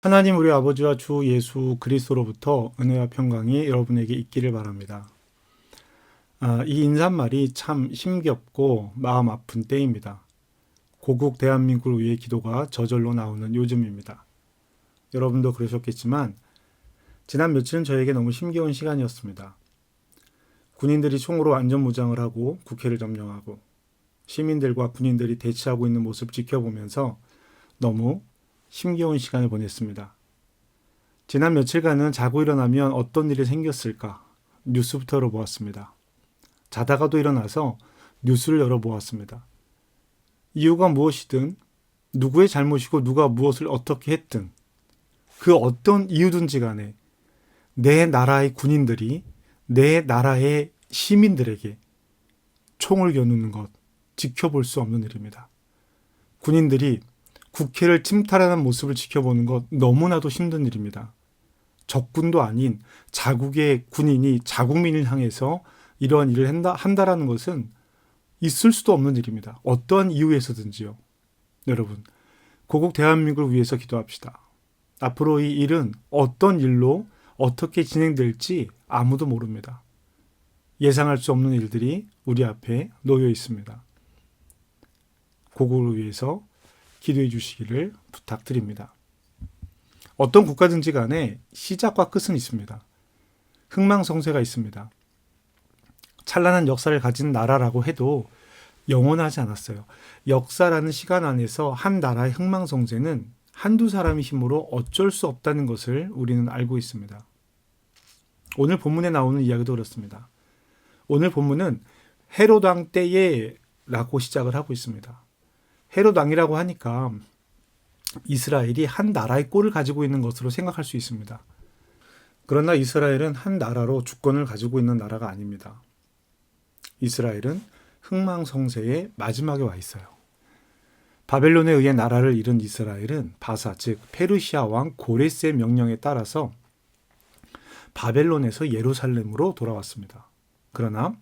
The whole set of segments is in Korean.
하나님 우리 아버지와 주 예수 그리스도로부터 은혜와 평강이 여러분에게 있기를 바랍니다. 이 인사말이 참 힘겹고 마음 아픈 때입니다. 고국 대한민국을 위해 기도가 저절로 나오는 요즘입니다. 여러분도 그러셨겠지만 지난 며칠은 저에게 너무 힘겨운 시간이었습니다. 군인들이 총으로 안전무장을 하고 국회를 점령하고 시민들과 군인들이 대치하고 있는 모습을 지켜보면서 너무 힘겨운 시간을 보냈습니다. 지난 며칠간은 자고 일어나면 어떤 일이 생겼을까 뉴스부터 열어보았습니다. 자다가도 일어나서 뉴스를 열어보았습니다. 이유가 무엇이든 누구의 잘못이고 누가 무엇을 어떻게 했든 그 어떤 이유든지 간에 내 나라의 군인들이 내 나라의 시민들에게 총을 겨누는 것 지켜볼 수 없는 일입니다. 군인들이 국회를 침탈하는 모습을 지켜보는 것 너무나도 힘든 일입니다. 적군도 아닌 자국의 군인이 자국민을 향해서 이러한 일을 한다라는 것은 있을 수도 없는 일입니다. 어떠한 이유에서든지요. 여러분, 고국 대한민국을 위해서 기도합시다. 앞으로 이 일은 어떤 일로 어떻게 진행될지 아무도 모릅니다. 예상할 수 없는 일들이 우리 앞에 놓여 있습니다. 고국을 위해서 기도해 주시기를 부탁드립니다. 어떤 국가든지 간에 시작과 끝은 있습니다. 흥망성쇠가 있습니다. 찬란한 역사를 가진 나라라고 해도 영원하지 않았어요. 역사라는 시간 안에서 한 나라의 흥망성쇠는 한두 사람의 힘으로 어쩔 수 없다는 것을 우리는 알고 있습니다. 오늘 본문에 나오는 이야기도 그렇습니다. 오늘 본문은 헤롯 왕 때에 라고 시작을 하고 있습니다. 헤롯 왕이라고 하니까 이스라엘이 한 나라의 꼴을 가지고 있는 것으로 생각할 수 있습니다. 그러나 이스라엘은 한 나라로 주권을 가지고 있는 나라가 아닙니다. 이스라엘은 흥망성쇠의 마지막에 와 있어요. 바벨론에 의해 나라를 잃은 이스라엘은 바사 즉 페르시아 왕 고레스의 명령에 따라서 바벨론에서 예루살렘으로 돌아왔습니다. 그러나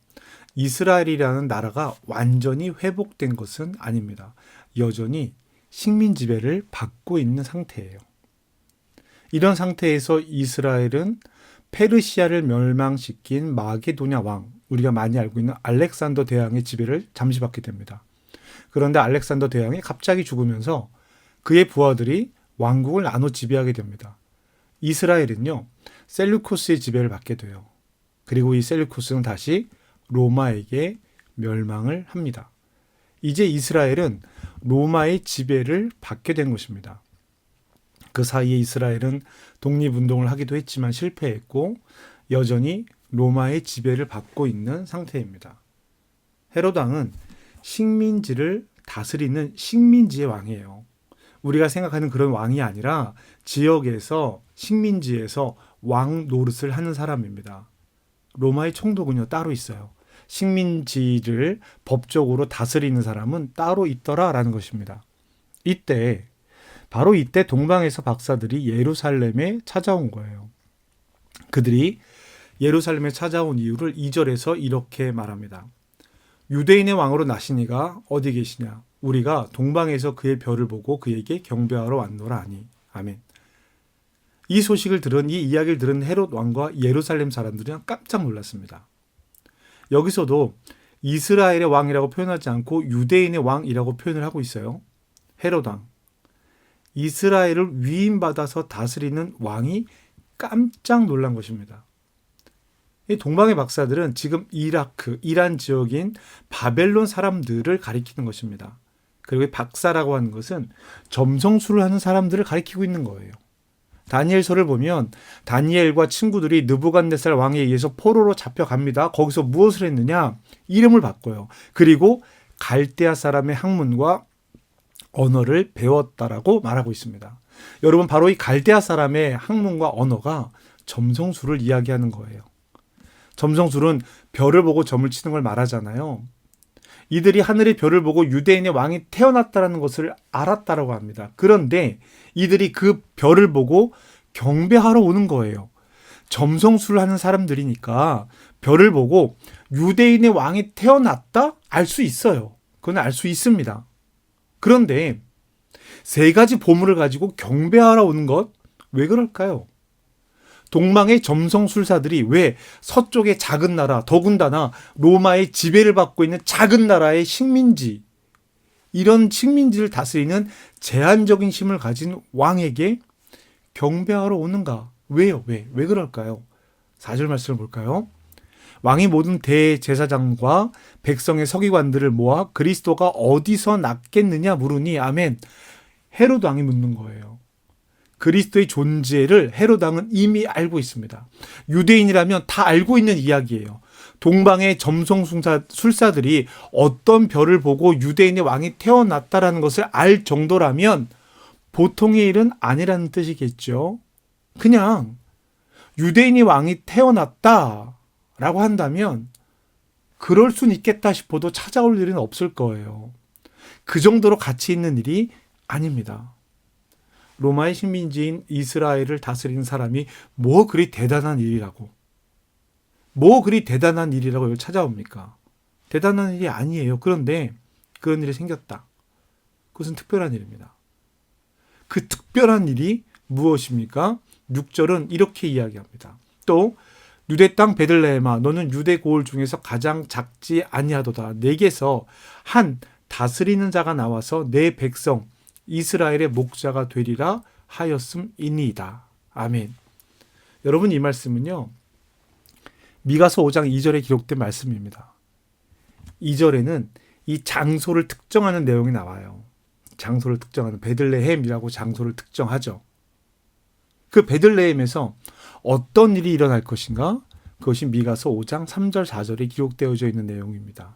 이스라엘이라는 나라가 완전히 회복된 것은 아닙니다. 여전히 식민 지배를 받고 있는 상태예요. 이런 상태에서 이스라엘은 페르시아를 멸망시킨 마게도냐 왕, 우리가 많이 알고 있는 알렉산더 대왕의 지배를 잠시 받게 됩니다. 그런데 알렉산더 대왕이 갑자기 죽으면서 그의 부하들이 왕국을 나눠 지배하게 됩니다. 이스라엘은요, 셀루코스의 지배를 받게 돼요. 그리고 이 셀루코스는 다시 로마에게 멸망을 합니다. 이제 이스라엘은 로마의 지배를 받게 된 것입니다. 그 사이에 이스라엘은 독립운동을 하기도 했지만 실패했고 여전히 로마의 지배를 받고 있는 상태입니다. 헤롯 왕은 식민지를 다스리는 식민지의 왕이에요. 우리가 생각하는 그런 왕이 아니라 지역에서 식민지에서 왕 노릇을 하는 사람입니다. 로마의 총독은요 따로 있어요. 식민지를 법적으로 다스리는 사람은 따로 있더라라는 것입니다. 바로 이때 동방에서 박사들이 예루살렘에 찾아온 거예요. 그들이 예루살렘에 찾아온 이유를 2절에서 이렇게 말합니다. 유대인의 왕으로 나시니가 어디 계시냐? 우리가 동방에서 그의 별을 보고 그에게 경배하러 왔노라 하니. 아멘. 이 소식을 들은 이 이야기를 들은 헤롯 왕과 예루살렘 사람들은 깜짝 놀랐습니다. 여기서도 이스라엘의 왕이라고 표현하지 않고 유대인의 왕이라고 표현을 하고 있어요. 헤롯 왕. 이스라엘을 위임받아서 다스리는 왕이 깜짝 놀란 것입니다. 이 동방의 박사들은 지금 이란 지역인 바벨론 사람들을 가리키는 것입니다. 그리고 박사라고 하는 것은 점성술을 하는 사람들을 가리키고 있는 거예요. 다니엘서를 보면 다니엘과 친구들이 느부갓네살 왕에 의해서 포로로 잡혀갑니다. 거기서 무엇을 했느냐? 이름을 바꿔요. 그리고 갈대아 사람의 학문과 언어를 배웠다라고 말하고 있습니다. 여러분, 바로 이 갈대아 사람의 학문과 언어가 점성술을 이야기하는 거예요. 점성술은 별을 보고 점을 치는 걸 말하잖아요. 이들이 하늘의 별을 보고 유대인의 왕이 태어났다는 것을 알았다라고 합니다. 그런데 이들이 그 별을 보고 경배하러 오는 거예요. 점성술을 하는 사람들이니까 별을 보고 유대인의 왕이 태어났다? 알 수 있어요. 그건 알 수 있습니다. 그런데 세 가지 보물을 가지고 경배하러 오는 것, 왜 그럴까요? 동방의 점성술사들이 왜 서쪽의 작은 나라, 더군다나 로마의 지배를 받고 있는 작은 나라의 식민지, 이런 식민지를 다스리는 제한적인 힘을 가진 왕에게 경배하러 오는가? 왜요? 왜 그럴까요? 4절 말씀을 볼까요? 왕이 모든 대제사장과 백성의 서기관들을 모아 그리스도가 어디서 났겠느냐 물으니 아멘. 헤롯 왕이 묻는 거예요. 그리스도의 존재를 헤롯 왕은 이미 알고 있습니다. 유대인이라면 다 알고 있는 이야기예요. 동방의 점성술사들이 어떤 별을 보고 유대인의 왕이 태어났다라는 것을 알 정도라면 보통의 일은 아니라는 뜻이겠죠. 그냥 유대인이 왕이 태어났다라고 한다면 그럴 순 있겠다 싶어도 찾아올 일은 없을 거예요. 그 정도로 가치 있는 일이 아닙니다. 로마의 식민지인 이스라엘을 다스리는 사람이 뭐 그리 대단한 일이라고 이걸 찾아옵니까? 대단한 일이 아니에요. 그런데 그런 일이 생겼다. 그것은 특별한 일입니다. 그 특별한 일이 무엇입니까? 6절은 이렇게 이야기합니다. 또 유대 땅 베들레헴아 너는 유대 고을 중에서 가장 작지 아니하도다. 내게서 한 다스리는 자가 나와서 내 백성 이스라엘의 목자가 되리라 하였음이니이다. 아멘. 여러분, 이 말씀은요, 미가서 5장 2절에 기록된 말씀입니다. 2절에는 이 장소를 특정하는 내용이 나와요. 장소를 특정하는, 베들레헴이라고 장소를 특정하죠. 그 베들레헴에서 어떤 일이 일어날 것인가? 그것이 미가서 5장 3절 4절에 기록되어져 있는 내용입니다.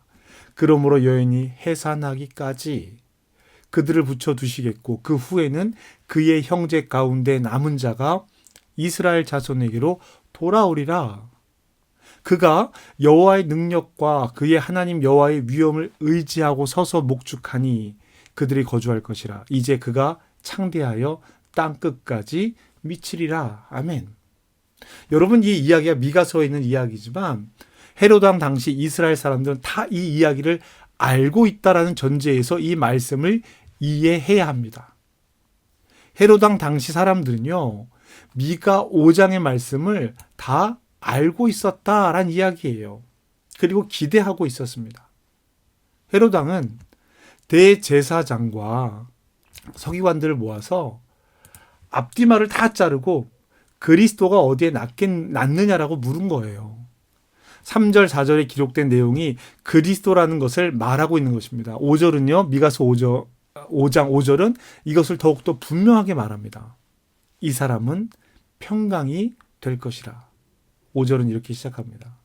그러므로 여인이 해산하기까지 그들을 붙여두시겠고 그 후에는 그의 형제 가운데 남은 자가 이스라엘 자손에게로 돌아오리라. 그가 여호와의 능력과 그의 하나님 여호와의 위엄을 의지하고 서서 목축하니 그들이 거주할 것이라. 이제 그가 창대하여 땅 끝까지 미치리라. 아멘. 여러분, 이 이야기가 미가서에 있는 이야기지만 헤롯 왕 당시 이스라엘 사람들은 다 이 이야기를 알고 있다라는 전제에서 이 말씀을 이해해야 합니다. 헤롯 왕 당시 사람들은요, 미가 5장의 말씀을 다 알고 있었다라는 이야기예요. 그리고 기대하고 있었습니다. 헤롯 왕은 대제사장과 서기관들을 모아서 앞뒤말을 다 자르고 그리스도가 어디에 났느냐라고 물은 거예요. 3절, 4절에 기록된 내용이 그리스도라는 것을 말하고 있는 것입니다. 5절은요, 미가서 5장 5절은 이것을 더욱더 분명하게 말합니다. 이 사람은 평강이 될 것이라. 5절은 이렇게 시작합니다.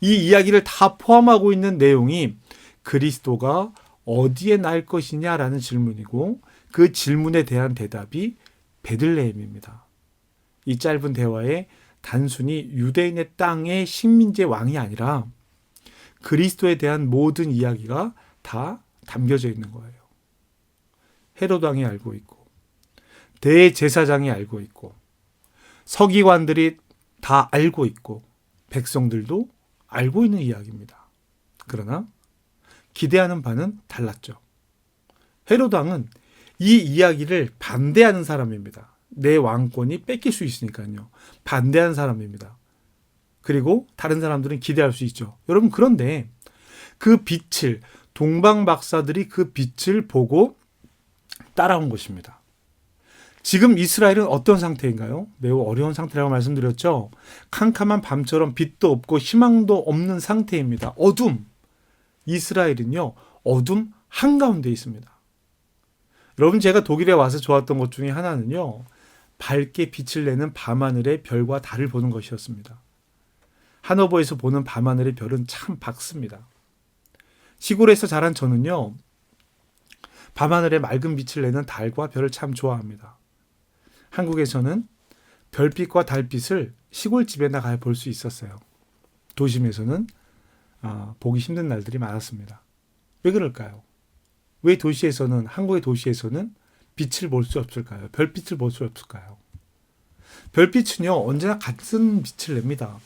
이 이야기를 다 포함하고 있는 내용이 그리스도가 어디에 날 것이냐라는 질문이고 그 질문에 대한 대답이 베들레헴입니다. 이 짧은 대화에 단순히 유대인의 땅의 식민지의 왕이 아니라 그리스도에 대한 모든 이야기가 다 담겨져 있는 거예요. 헤롯 왕이 알고 있고 대제사장이 알고 있고 서기관들이 다 알고 있고 백성들도 알고 있는 이야기입니다. 그러나 기대하는 바는 달랐죠. 헤롯 왕은 이 이야기를 반대하는 사람입니다. 내 왕권이 뺏길 수 있으니까요. 반대하는 사람입니다. 그리고 다른 사람들은 기대할 수 있죠. 여러분, 그런데 그 빛을, 동방 박사들이 그 빛을 보고 따라온 것입니다. 지금 이스라엘은 어떤 상태인가요? 매우 어려운 상태라고 말씀드렸죠. 캄캄한 밤처럼 빛도 없고 희망도 없는 상태입니다. 어둠. 이스라엘은요, 어둠 한가운데 있습니다. 여러분, 제가 독일에 와서 좋았던 것 중에 하나는요, 밝게 빛을 내는 밤하늘의 별과 달을 보는 것이었습니다. 하노버에서 보는 밤하늘의 별은 참 밝습니다. 시골에서 자란 저는요, 밤하늘에 맑은 빛을 내는 달과 별을 참 좋아합니다. 한국에서는 별빛과 달빛을 시골집에 나가야 볼 수 있었어요. 도심에서는 보기 힘든 날들이 많았습니다. 왜 그럴까요? 왜 도시에서는, 한국의 도시에서는 빛을 볼 수 없을까요? 별빛을 볼 수 없을까요? 별빛은요, 언제나 같은 빛을 냅니다.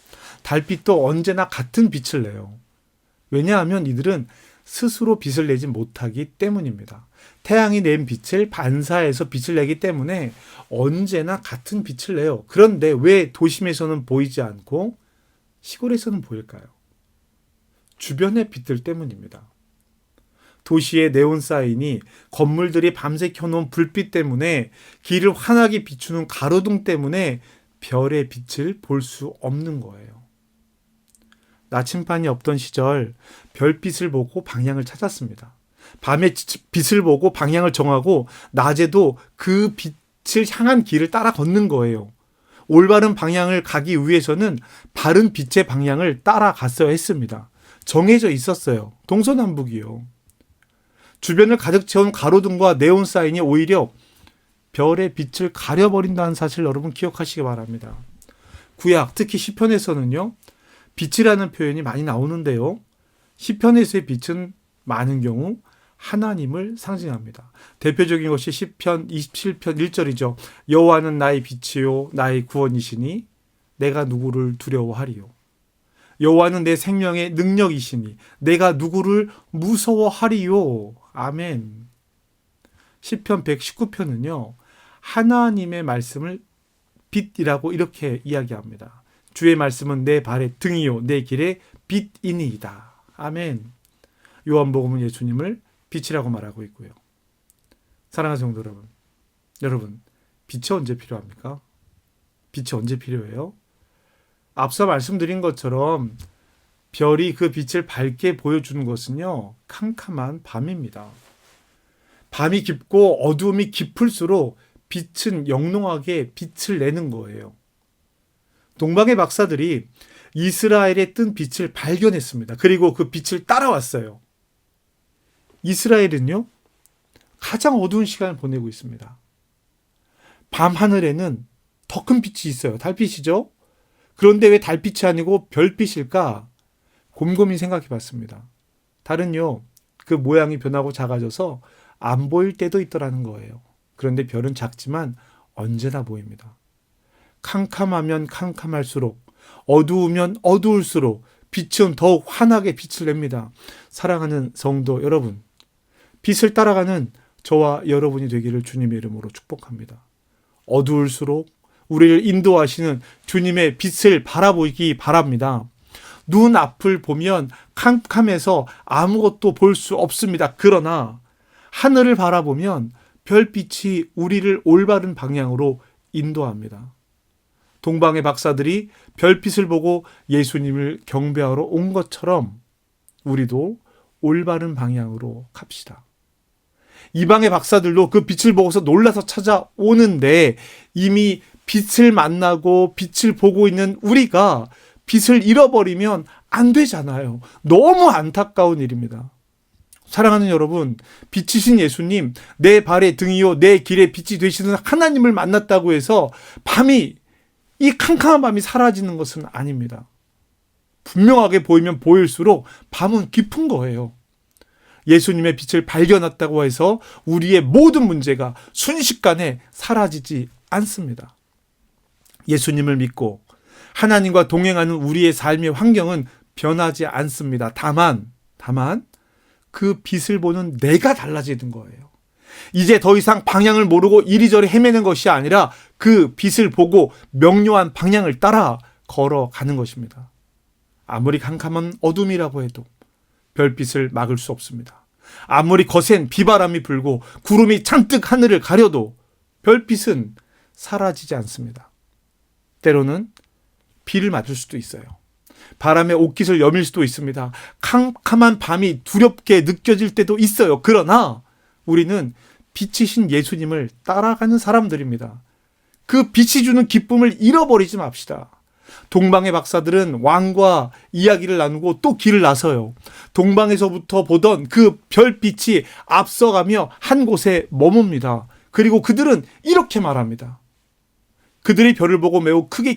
달빛도 언제나 같은 빛을 내요. 왜냐하면 이들은 스스로 빛을 내지 못하기 때문입니다. 태양이 낸 빛을 반사해서 빛을 내기 때문에 언제나 같은 빛을 내요. 그런데 왜 도심에서는 보이지 않고 시골에서는 보일까요? 주변의 빛들 때문입니다. 도시의 네온 사인이 건물들이 밤새 켜놓은 불빛 때문에 길을 환하게 비추는 가로등 때문에 별의 빛을 볼 수 없는 거예요. 나침반이 없던 시절 별빛을 보고 방향을 찾았습니다. 밤에 빛을 보고 방향을 정하고 낮에도 그 빛을 향한 길을 따라 걷는 거예요. 올바른 방향을 가기 위해서는 바른 빛의 방향을 따라갔어야 했습니다. 정해져 있었어요. 동서남북이요. 주변을 가득 채운 가로등과 네온 사인이 오히려 별의 빛을 가려버린다는 사실 여러분 기억하시기 바랍니다. 구약, 특히 시편에서는요, 빛이라는 표현이 많이 나오는데요. 시편에서의 빛은 많은 경우 하나님을 상징합니다. 대표적인 것이 시편 27편 1절이죠. 여호와는 나의 빛이요 나의 구원이시니 내가 누구를 두려워하리요. 여호와는 내 생명의 능력이시니 내가 누구를 무서워하리요. 아멘. 시편 119편은요. 하나님의 말씀을 빛이라고 이렇게 이야기합니다. 주의 말씀은 내 발의 등이요 내 길의 빛이니이다. 아멘. 요한복음은 예수님을 빛이라고 말하고 있고요. 사랑하는 성도 여러분, 빛이 언제 필요합니까? 빛이 언제 필요해요? 앞서 말씀드린 것처럼 별이 그 빛을 밝게 보여주는 것은요, 캄캄한 밤입니다. 밤이 깊고 어두움이 깊을수록 빛은 영롱하게 빛을 내는 거예요. 동방의 박사들이 이스라엘에 뜬 빛을 발견했습니다. 그리고 그 빛을 따라왔어요. 이스라엘은요, 가장 어두운 시간을 보내고 있습니다. 밤 하늘에는 더 큰 빛이 있어요. 달빛이죠? 그런데 왜 달빛이 아니고 별빛일까? 곰곰이 생각해 봤습니다. 달은요, 그 모양이 변하고 작아져서 안 보일 때도 있더라는 거예요. 그런데 별은 작지만 언제나 보입니다. 캄캄하면 캄캄할수록, 어두우면 어두울수록 빛은 더욱 환하게 빛을 냅니다. 사랑하는 성도 여러분, 빛을 따라가는 저와 여러분이 되기를 주님의 이름으로 축복합니다. 어두울수록 우리를 인도하시는 주님의 빛을 바라보기 바랍니다. 눈 앞을 보면 캄캄해서 아무것도 볼 수 없습니다. 그러나 하늘을 바라보면 별빛이 우리를 올바른 방향으로 인도합니다. 동방의 박사들이 별빛을 보고 예수님을 경배하러 온 것처럼 우리도 올바른 방향으로 갑시다. 이방의 박사들도 그 빛을 보고서 놀라서 찾아오는데 이미 빛을 만나고 빛을 보고 있는 우리가 빛을 잃어버리면 안 되잖아요. 너무 안타까운 일입니다. 사랑하는 여러분, 빛이신 예수님, 내 발의 등이요 내 길의 빛이 되시는 하나님을 만났다고 해서 이 캄캄한 밤이 사라지는 것은 아닙니다. 분명하게 보이면 보일수록 밤은 깊은 거예요. 예수님의 빛을 발견했다고 해서 우리의 모든 문제가 순식간에 사라지지 않습니다. 예수님을 믿고 하나님과 동행하는 우리의 삶의 환경은 변하지 않습니다. 다만 그 빛을 보는 내가 달라지는 거예요. 이제 더 이상 방향을 모르고 이리저리 헤매는 것이 아니라 그 빛을 보고 명료한 방향을 따라 걸어가는 것입니다. 아무리 캄캄한 어둠이라고 해도 별빛을 막을 수 없습니다. 아무리 거센 비바람이 불고 구름이 잔뜩 하늘을 가려도 별빛은 사라지지 않습니다. 때로는 비를 맞을 수도 있어요. 바람에 옷깃을 여밀 수도 있습니다. 캄캄한 밤이 두렵게 느껴질 때도 있어요. 그러나 우리는 빛이신 예수님을 따라가는 사람들입니다. 그 빛이 주는 기쁨을 잃어버리지 맙시다. 동방의 박사들은 왕과 이야기를 나누고 또 길을 나서요. 동방에서부터 보던 그 별빛이 앞서가며 한 곳에 머뭅니다. 그리고 그들은 이렇게 말합니다. 그들이 별을 보고 매우 크게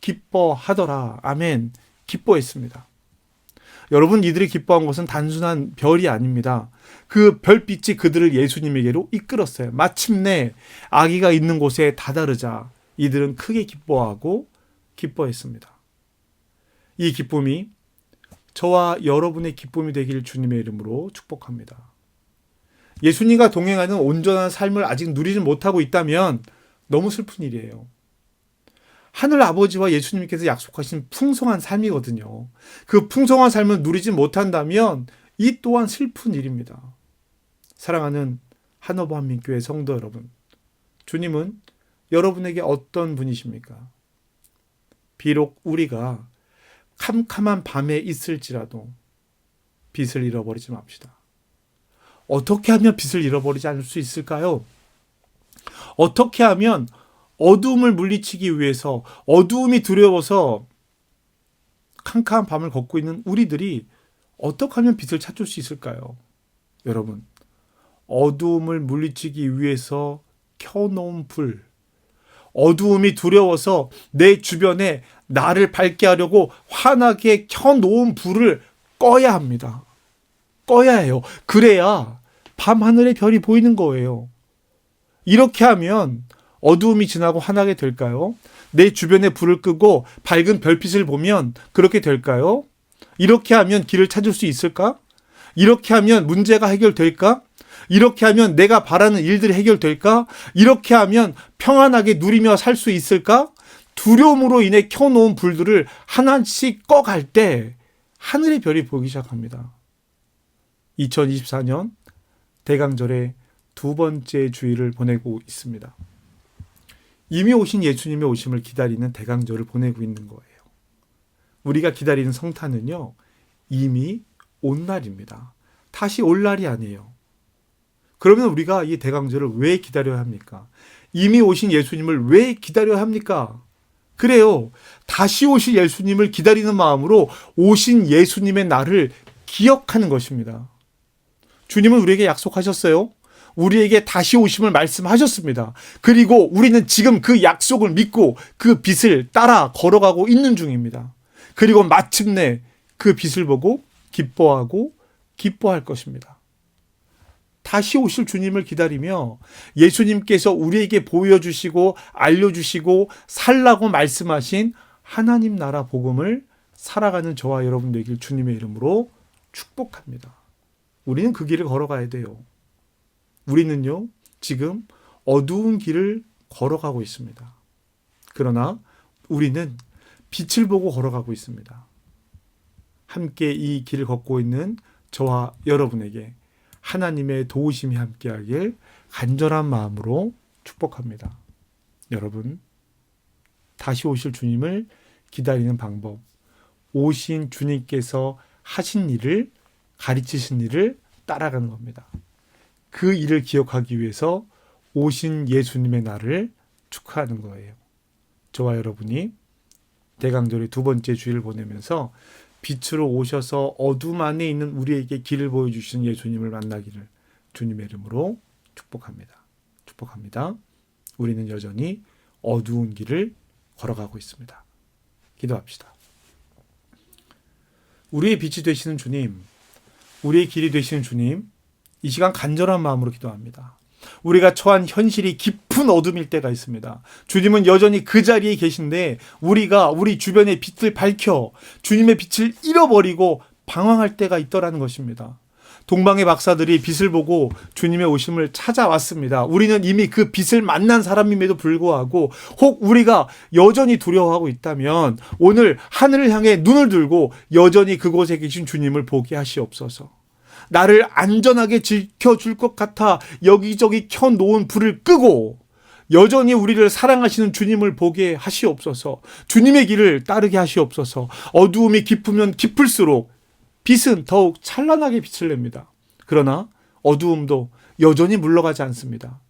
기뻐하더라. 아멘. 기뻐했습니다. 여러분, 이들이 기뻐한 것은 단순한 별이 아닙니다. 그 별빛이 그들을 예수님에게로 이끌었어요. 마침내 아기가 있는 곳에 다다르자 이들은 크게 기뻐했습니다. 이 기쁨이 저와 여러분의 기쁨이 되길 주님의 이름으로 축복합니다. 예수님과 동행하는 온전한 삶을 아직 누리지 못하고 있다면 너무 슬픈 일이에요. 하늘 아버지와 예수님께서 약속하신 풍성한 삶이거든요. 그 풍성한 삶을 누리지 못한다면 이 또한 슬픈 일입니다. 사랑하는 한어버 한민교회 성도 여러분, 주님은 여러분에게 어떤 분이십니까? 비록 우리가 캄캄한 밤에 있을지라도 빛을 잃어버리지 맙시다. 어떻게 하면 빛을 잃어버리지 않을 수 있을까요? 어떻게 하면 어두움을 물리치기 위해서, 어두움이 두려워서 캄캄한 밤을 걷고 있는 우리들이 어떻게 하면 빛을 찾을 수 있을까요? 여러분, 어두움을 물리치기 위해서 켜놓은 불, 어두움이 두려워서 내 주변에 나를 밝게 하려고 환하게 켜놓은 불을 꺼야 합니다. 꺼야 해요. 그래야 밤하늘의 별이 보이는 거예요. 이렇게 하면 어두움이 지나고 환하게 될까요? 내 주변에 불을 끄고 밝은 별빛을 보면 그렇게 될까요? 이렇게 하면 길을 찾을 수 있을까? 이렇게 하면 문제가 해결될까? 이렇게 하면 내가 바라는 일들이 해결될까? 이렇게 하면 평안하게 누리며 살 수 있을까? 두려움으로 인해 켜놓은 불들을 하나씩 꺼갈 때 하늘의 별이 보이기 시작합니다. 2024년 대강절의 두 번째 주일을 보내고 있습니다. 이미 오신 예수님의 오심을 기다리는 대강절을 보내고 있는 거예요. 우리가 기다리는 성탄은요, 이미 온 날입니다. 다시 올 날이 아니에요. 그러면 우리가 이 대강절을 왜 기다려야 합니까? 이미 오신 예수님을 왜 기다려야 합니까? 그래요. 다시 오실 예수님을 기다리는 마음으로 오신 예수님의 날을 기억하는 것입니다. 주님은 우리에게 약속하셨어요. 우리에게 다시 오심을 말씀하셨습니다. 그리고 우리는 지금 그 약속을 믿고 그 빛을 따라 걸어가고 있는 중입니다. 그리고 마침내 그 빛을 보고 기뻐하고 기뻐할 것입니다. 다시 오실 주님을 기다리며 예수님께서 우리에게 보여주시고 알려주시고 살라고 말씀하신 하나님 나라 복음을 살아가는 저와 여러분 되길 주님의 이름으로 축복합니다. 우리는 그 길을 걸어가야 돼요. 우리는요, 지금 어두운 길을 걸어가고 있습니다. 그러나 우리는 빛을 보고 걸어가고 있습니다. 함께 이 길을 걷고 있는 저와 여러분에게 하나님의 도우심이 함께하길 간절한 마음으로 축복합니다. 여러분, 다시 오실 주님을 기다리는 방법, 오신 주님께서 하신 일을, 가르치신 일을 따라가는 겁니다. 그 일을 기억하기 위해서 오신 예수님의 날을 축하하는 거예요. 저와 여러분이 대강절의 두 번째 주일을 보내면서 빛으로 오셔서 어둠 안에 있는 우리에게 길을 보여주신 예수님을 만나기를 주님의 이름으로 축복합니다. 축복합니다. 우리는 여전히 어두운 길을 걸어가고 있습니다. 기도합시다. 우리의 빛이 되시는 주님, 우리의 길이 되시는 주님, 이 시간 간절한 마음으로 기도합니다. 우리가 처한 현실이 깊은 어둠일 때가 있습니다. 주님은 여전히 그 자리에 계신데 우리가 우리 주변의 빛을 밝혀 주님의 빛을 잃어버리고 방황할 때가 있더라는 것입니다. 동방의 박사들이 빛을 보고 주님의 오심을 찾아왔습니다. 우리는 이미 그 빛을 만난 사람임에도 불구하고 혹 우리가 여전히 두려워하고 있다면 오늘 하늘을 향해 눈을 들고 여전히 그곳에 계신 주님을 보게 하시옵소서. 나를 안전하게 지켜줄 것 같아 여기저기 켜놓은 불을 끄고 여전히 우리를 사랑하시는 주님을 보게 하시옵소서. 주님의 길을 따르게 하시옵소서. 어두움이 깊으면 깊을수록 빛은 더욱 찬란하게 빛을 냅니다. 그러나 어두움도 여전히 물러가지 않습니다.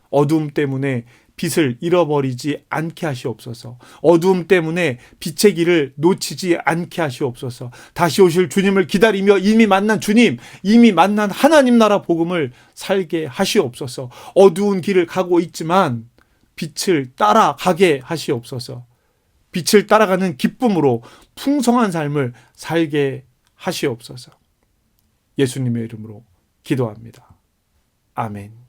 어두움 때문에 빛을 잃어버리지 않게 하시옵소서. 어두움 때문에 빛의 길을 놓치지 않게 하시옵소서. 다시 오실 주님을 기다리며 이미 만난 주님, 이미 만난 하나님 나라 복음을 살게 하시옵소서. 어두운 길을 가고 있지만 빛을 따라가게 하시옵소서. 빛을 따라가는 기쁨으로 풍성한 삶을 살게 하시옵소서. 예수님의 이름으로 기도합니다. 아멘.